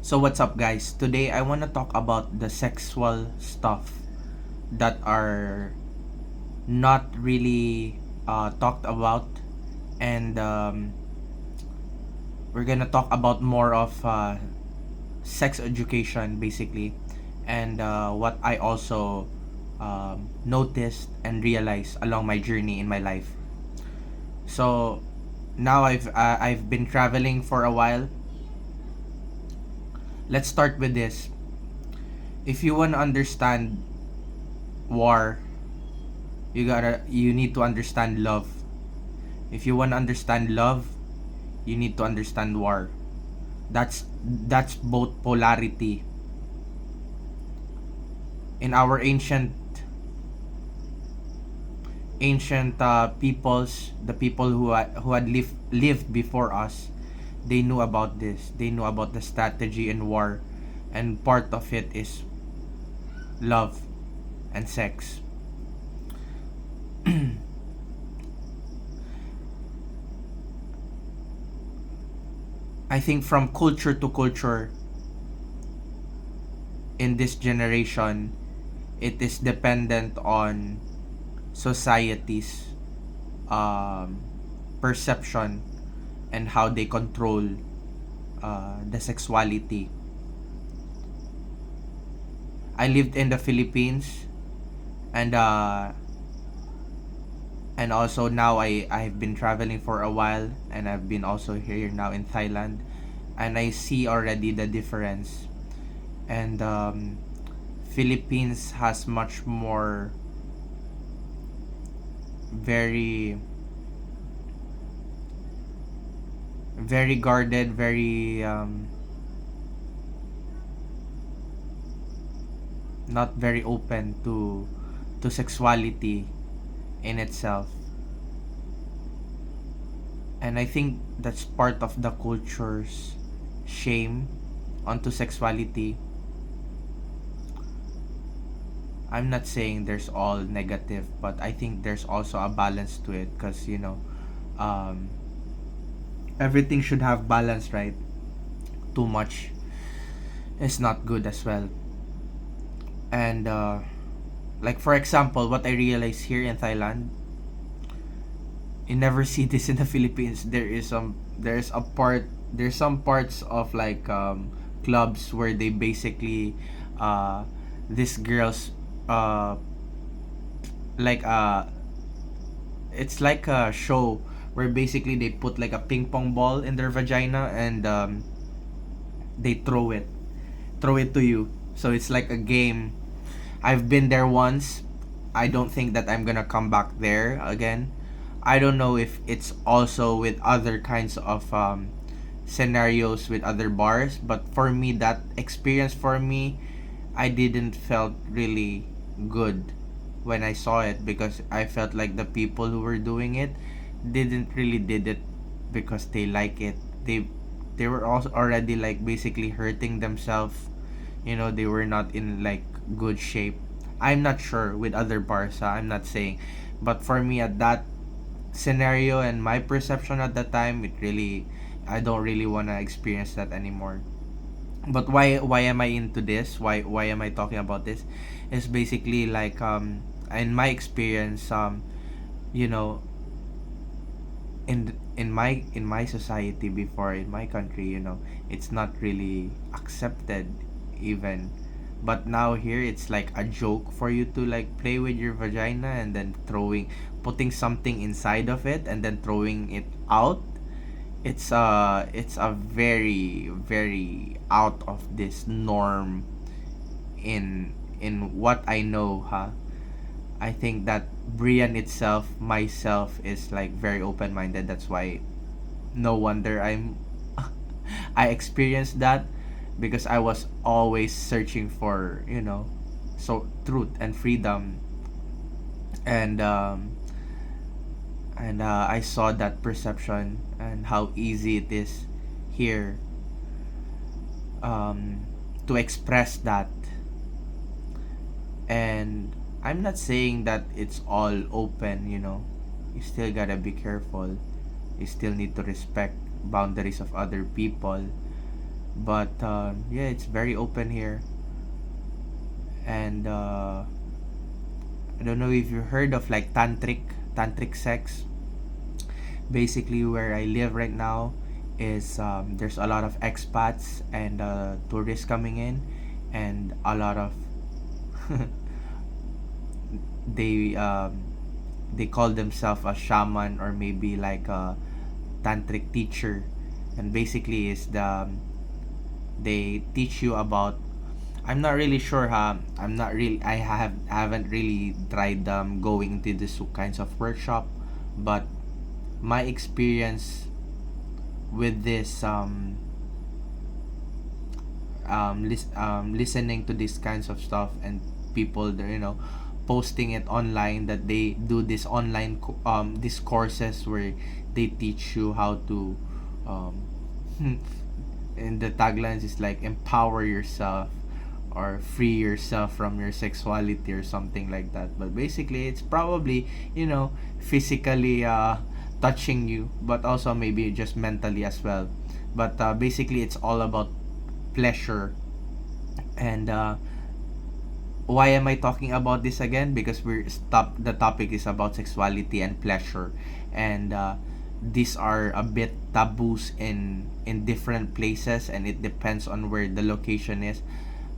So what's up guys? Today I want to talk about the sexual stuff that are not really talked about, and we're gonna talk about more of sex education basically, and what I also noticed and realized along my journey in my life. So now I've been traveling for a while. Let's start with this. If you want to understand war, you need to understand love. If you want to understand love, you need to understand war. That's both polarity. In our ancient peoples, the people who had lived before us, they knew about this. They knew about the strategy in war, and part of it is love and sex. I think from culture to culture in this generation, it is dependent on society's um, perception and how they control the sexuality. I lived in the Philippines, and also now I've been traveling for a while, and I've been also here now in Thailand, and I see already the difference. And Philippines has much more very very guarded, very not very open to sexuality in itself. And I think that's part of the culture's shame onto sexuality. I'm not saying there's all negative, but I think there's also a balance to it, because um, everything should have balance, right? Too much is not good as well. And like for example, what I realized here in Thailand, you never see this in the Philippines. There's some parts of like clubs where they basically these girls uh like it's like a show where basically they put like a ping pong ball in their vagina, and they throw it to you. So it's like a game. I've been there once. I don't think that I'm gonna come back there again. I don't know if it's also with other kinds of scenarios with other bars, but for me, that experience for me, I didn't felt really good when I saw it, because I felt like the people who were doing it didn't really did it because they like it. They were also already like basically hurting themselves. They were not in like good shape. I'm not sure with other bars, I'm not saying, but for me at that scenario and my perception at that time, it really, I don't really want to experience that anymore. But why am I into this? Why am I talking about this? It's basically like in my experience, you know in my society before, in my country, it's not really accepted even. But now here it's like a joke for you to like play with your vagina, and then putting something inside of it and then throwing it out. It's a very very out of this norm in what I know, huh? I think that Brian itself, myself, is like very open minded. That's why no wonder I experienced that, because I was always searching for, so truth and freedom. And I saw that perception and how easy it is here, um, to express that. And I'm not saying that it's all open. You still gotta be careful. You still need to respect boundaries of other people. But yeah, it's very open here. And I don't know if you heard of like tantric sex. Basically, where I live right now is there's a lot of expats and tourists coming in, and a lot of they um, they call themselves a shaman or maybe like a tantric teacher, and basically is they teach you about. I'm not really sure. I haven't really tried going into this kinds of workshop, but my experience with this listening to these kinds of stuff and people that, posting it online, that they do this these courses where they teach you how to um and the taglines is like empower yourself or free yourself from your sexuality or something like that. But basically it's probably, physically touching you, but also maybe just mentally as well. But basically it's all about pleasure. And why am I talking about this again? Because the topic is about sexuality and pleasure. And these are a bit taboos in different places, and it depends on where the location is.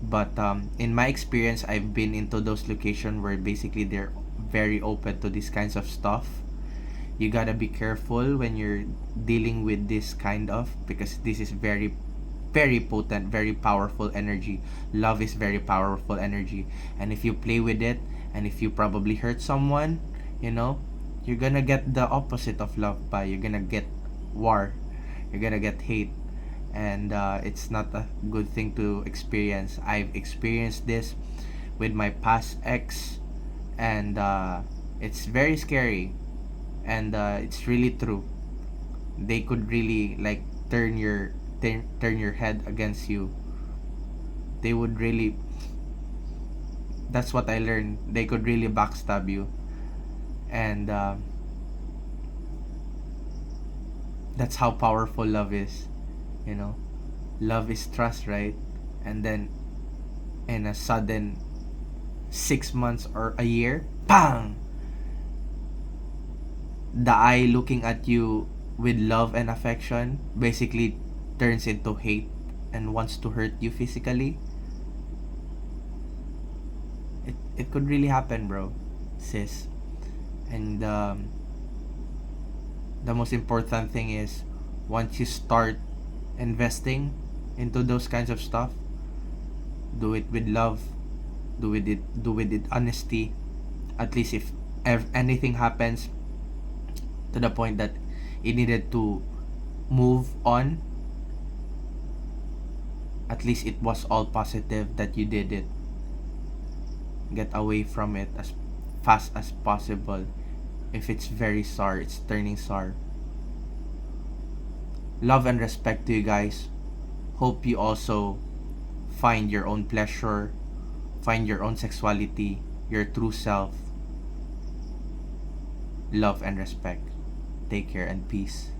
But in my experience, I've been into those locations where basically they're very open to these kinds of stuff. You gotta be careful when you're dealing with this kind of, because this is very very potent, very powerful energy. Love is very powerful energy, and if you play with it, and if you probably hurt someone, you know you're gonna get the opposite of love. By you're gonna get war, you're gonna get hate. And it's not a good thing to experience. I've experienced this with my past ex, and it's very scary. And it's really true. They could really like turn your head against you. They would really, that's what I learned, they could really backstab you. And that's how powerful love is. you know Love is trust, right? And then in a sudden 6 months or a year, bang, the eye looking at you with love and affection basically turns into hate and wants to hurt you physically. It could really happen, bro, sis. And the most important thing is, once you start investing into those kinds of stuff, do it with love, do with it honesty. At least if anything happens to the point that it needed to move on, at least it was all positive that you did it. Get away from it as fast as possible. If it's very sour, it's turning sour. Love and respect to you guys. Hope you also find your own pleasure, find your own sexuality, your true self. Love and respect. Take care and peace.